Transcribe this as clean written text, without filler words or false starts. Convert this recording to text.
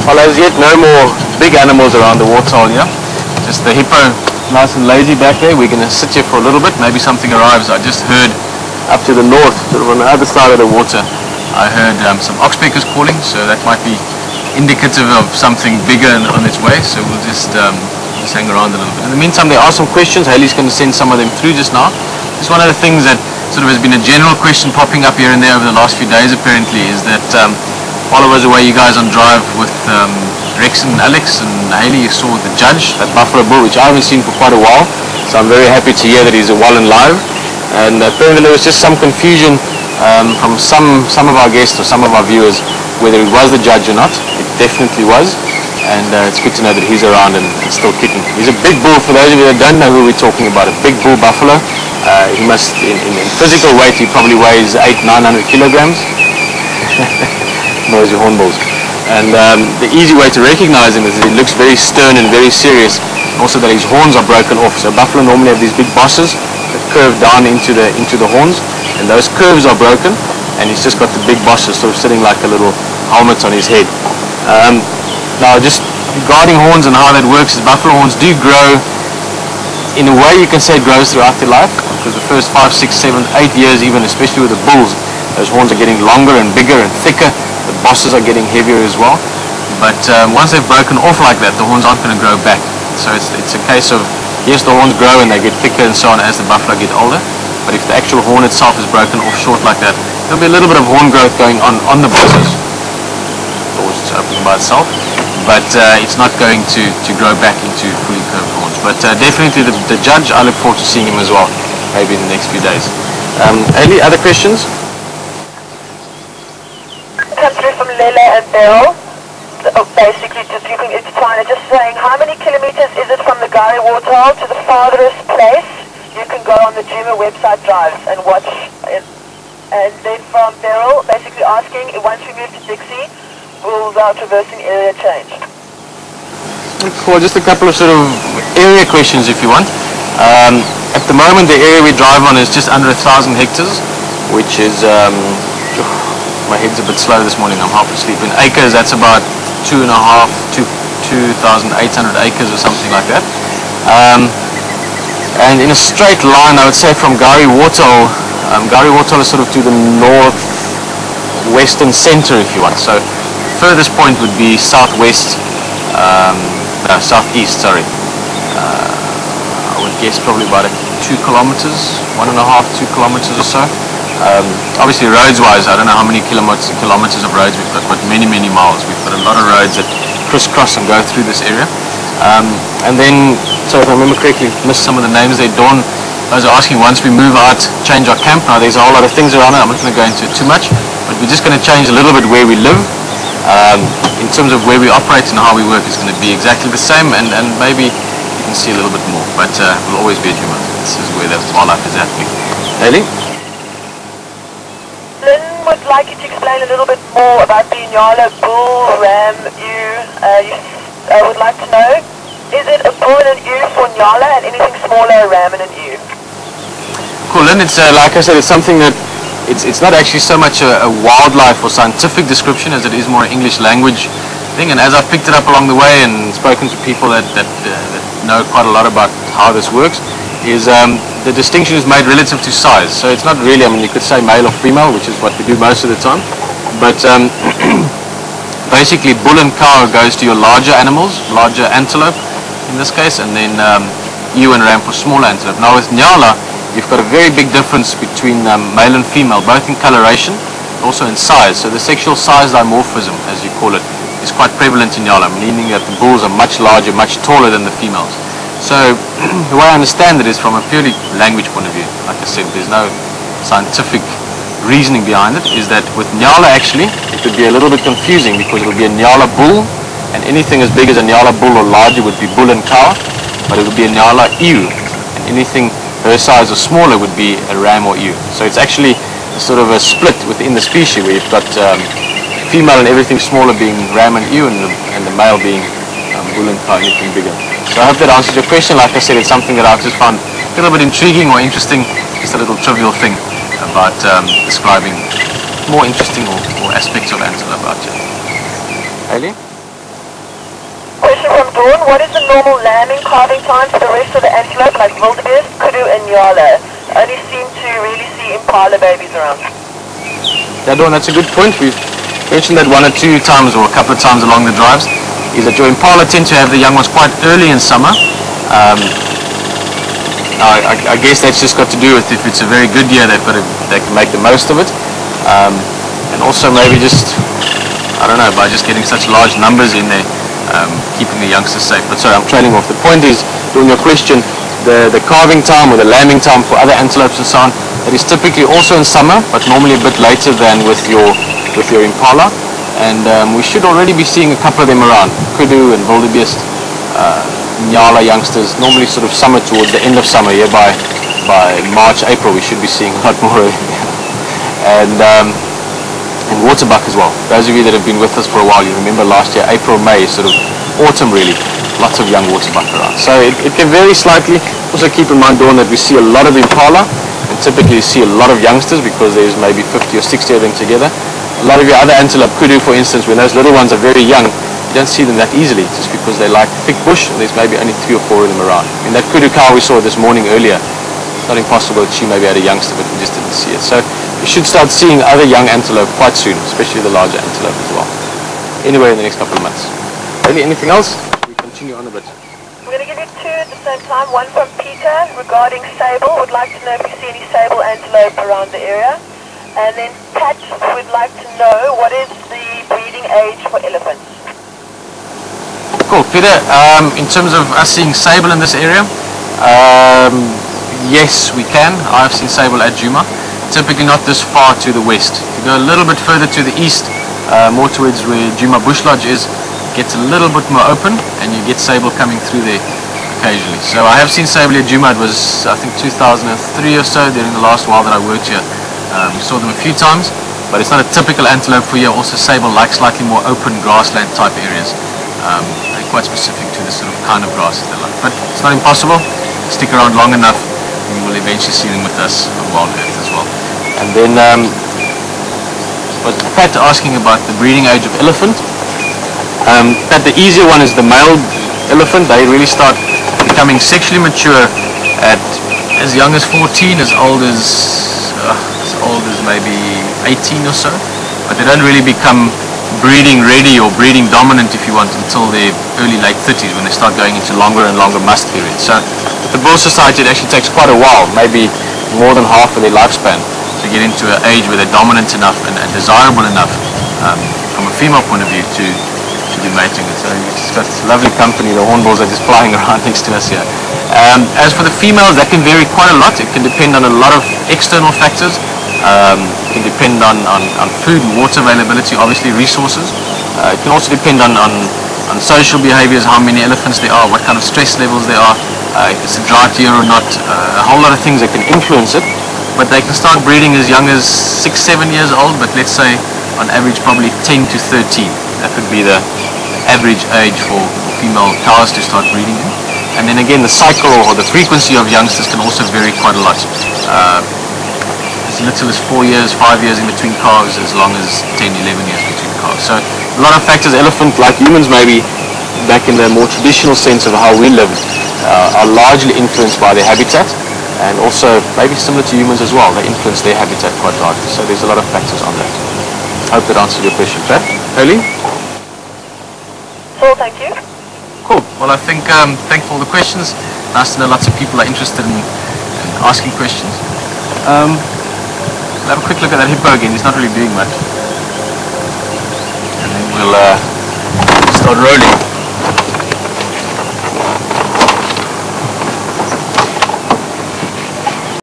Well, as yet, no more big animals around the waterhole here. Just the hippo, nice and lazy back there. We're going to sit here for a little bit. Maybe something arrives. I just heard up to the north, sort of on the other side of the water, I heard some oxpeckers calling, so that might be indicative of something bigger on its way. So we'll just hang around a little bit. In the meantime, there are some questions. Haley's going to send some of them through just now. Just one of the things that sort of has been a general question popping up here and there over the last few days apparently is that while I was away, you guys on drive with Rex and Alex and Haley, you saw the judge, that buffalo bull, which I haven't seen for quite a while. So I'm very happy to hear that he's well and live. And apparently there was just some confusion from some of our guests or some of our viewers whether it was the judge or not. It definitely was. And it's good to know that he's around and still kicking. He's a big bull. For those of you that don't know who we're talking about, a big bull buffalo. He must, in physical weight, he probably weighs 800-900 kilograms. Noisy hornbills. And the easy way to recognize him is that he looks very stern and very serious. Also that his horns are broken off. So buffalo normally have these big bosses that curve down into the horns, and those curves are broken, and he's just got the big bosses sort of sitting like a little helmet on his head. Now, just regarding horns and how that works is buffalo horns do grow. In a way, you can say it grows throughout their life, because the first 5, 6, 7, 8 years, even especially with the bulls, those horns are getting longer and bigger and thicker. The bosses are getting heavier as well. But once they've broken off like that, the horns aren't going to grow back. So it's a case of, yes, the horns grow and they get thicker and so on as the buffalo get older. But if the actual horn itself is broken off short like that, there'll be a little bit of horn growth going on the bosses. The door's just opening by itself. But it's not going to grow back into fully curved horns. But definitely the judge, I look forward to seeing him as well, maybe in the next few days. Any other questions? Comes through from Lele and Beryl. Basically, just looking into China, just saying, how many kilometers is it from the Gari waterhole to the farthest place? You can go on the Juma website drives and watch it. And then from Beryl, basically asking, once we move to Dixie, will our traversing area change? Cool, just a couple of sort of area questions if you want. At the moment, the area we drive on is just under 1,000 hectares, which is, my head's a bit slow this morning, I'm half asleep. In acres, that's about 2,500 to 2,800 acres or something like that. And in a straight line, I would say from Gari Waterhole is sort of to the northwestern center if you want. So furthest point would be southeast, sorry. I would guess probably about 2 kilometers, 1.5, 2 kilometers or so. Obviously roads-wise, I don't know how many kilometers of roads we've got, but many miles. We've got a lot of roads that crisscross and go through this area. And then, so if I remember correctly, missed some of the names there. Dawn, I was asking, once we move out, change our camp. Now there's a whole lot of things around it, I'm not going to go into it too much, but we're just going to change a little bit where we live. In terms of where we operate and how we work, it's going to be exactly the same, and maybe you can see a little bit more, but we'll always be at Juma. This is where the wildlife is happening. Haley? Lynn would like you to explain a little bit more about the Inyala bull, ram, ewe. I would like to know, is it a bull and an ewe for Inyala, and anything smaller, a ram and an ewe? Cool, Lynn, it's like I said, it's something that it's not actually so much a wildlife or scientific description as it is more an English language thing. And as I've picked it up along the way and spoken to people that know quite a lot about how this works, is the distinction is made relative to size. So it's not really, I mean, you could say male or female, which is what we do most of the time. But basically, bull and cow goes to your larger animals, larger antelope in this case, and then ewe and ram for smaller antelope. Now with Nyala, you've got a very big difference between male and female, both in coloration, also in size. So the sexual size dimorphism, as you call it, is quite prevalent in Nyala, meaning that the bulls are much larger, much taller than the females. So the way I understand it is from a purely language point of view. Like I said, there's no scientific reasoning behind it, is that with Nyala actually, it would be a little bit confusing because it would be a Nyala bull, and anything as big as a Nyala bull or larger would be bull and cow, but it would be a Nyala ewe, and anything her size or smaller would be a ram or ewe. So it's actually a sort of a split within the species where you've got female and everything smaller being ram and ewe, and the male being bull and cow, anything bigger. So I hope that answers your question. Like I said, it's something that I've just found a little bit intriguing or interesting, just a little trivial thing about describing more interesting or aspects of antelope out here. Haley? Dawn, what is the normal lambing calving time for the rest of the antelope, like wildebeest, kudu, and nyala? Only seem to really see impala babies around. Yeah, Dawn, that's a good point. We've mentioned that one or two times, or a couple of times along the drives, is that your impala tend to have the young ones quite early in summer. I guess that's just got to do with if it's a very good year, they can make the most of it. And also maybe just, I don't know, by just getting such large numbers in there, keeping the youngsters safe. But sorry, I'm trailing off. The point is, during your question, the calving time or the lambing time for other antelopes and so on, that is typically also in summer, but normally a bit later than with your impala. And we should already be seeing a couple of them around, kudu and wildebeest, nyala youngsters, normally sort of summer towards the end of summer, yeah, by March, April we should be seeing a lot more. And waterbuck as well. Those of you that have been with us for a while, you remember last year, April, May, sort of autumn really, lots of young waterbuck around. So it can vary slightly. Also keep in mind, Dawn, that we see a lot of impala, and typically you see a lot of youngsters because there's maybe 50 or 60 of them together. A lot of your other antelope, kudu for instance, when those little ones are very young, you don't see them that easily, just because they like thick bush, and there's maybe only 3 or 4 of them around. I mean, that kudu cow we saw this morning earlier, it's not impossible that she maybe had a youngster, but we just didn't see it. So you should start seeing other young antelope quite soon, especially the larger antelope as well. Anyway, in the next couple of months. Really, anything else? We continue on a bit. We're going to give you 2 at the same time. One from Pieter regarding sable. Would like to know if you see any sable antelope around the area. And then Pat would like to know what is the breeding age for elephants. Cool, Pieter. In terms of us seeing sable in this area, yes, we can. I've seen sable at Djuma. Typically not this far to the west. If you go a little bit further to the east, more towards where Djuma Bush Lodge is, it gets a little bit more open, and you get sable coming through there occasionally. So I have seen sable at Djuma. It was, I think, 2003 or so, during the last while that I worked here. We saw them a few times, but it's not a typical antelope for here. Also, sable like slightly more open grassland type areas. They're quite specific to the sort of kind of grass that they like. But it's not impossible. Stick around long enough, and you will eventually see them with us on WildEarth as well. And then, was Pat asking about the breeding age of elephant? Pat, the easier one is the male elephant. They really start becoming sexually mature at as young as 14, as old as maybe 18 or so. But they don't really become breeding ready or breeding dominant, if you want, until their early late 30s, when they start going into longer and longer must periods. So with the Bull Society, it actually takes quite a while, maybe more than half of their lifespan, to get into an age where they're dominant enough and desirable enough from a female point of view to be mating. So it's got lovely company. The hornbills are just flying around next to us here. As for the females, that can vary quite a lot. It can depend on a lot of external factors. It can depend on food and water availability, obviously resources. It can also depend on social behaviors, how many elephants there are, what kind of stress levels there are, if it's a drought year or not, a whole lot of things that can influence it. But they can start breeding as young as 6-7 years old, but let's say on average probably 10 to 13. That would be the average age for female cows to start breeding in. And then again, the cycle or the frequency of youngsters can also vary quite a lot. As little as 4 years, 5 years in between calves, as long as 10, 11 years between calves. So a lot of factors. Elephant, like humans maybe, back in the more traditional sense of how we lived, are largely influenced by their habitat, and also maybe similar to humans as well, they influence their habitat quite largely. So there's a lot of factors on that. I hope that answered your question, Pat. Hurley? Cool, thank you. Cool. Well, I think, thanks for all the questions. Nice to know lots of people are interested in asking questions. We'll have a quick look at that hippo again. He's not really doing much. And then we'll start rolling.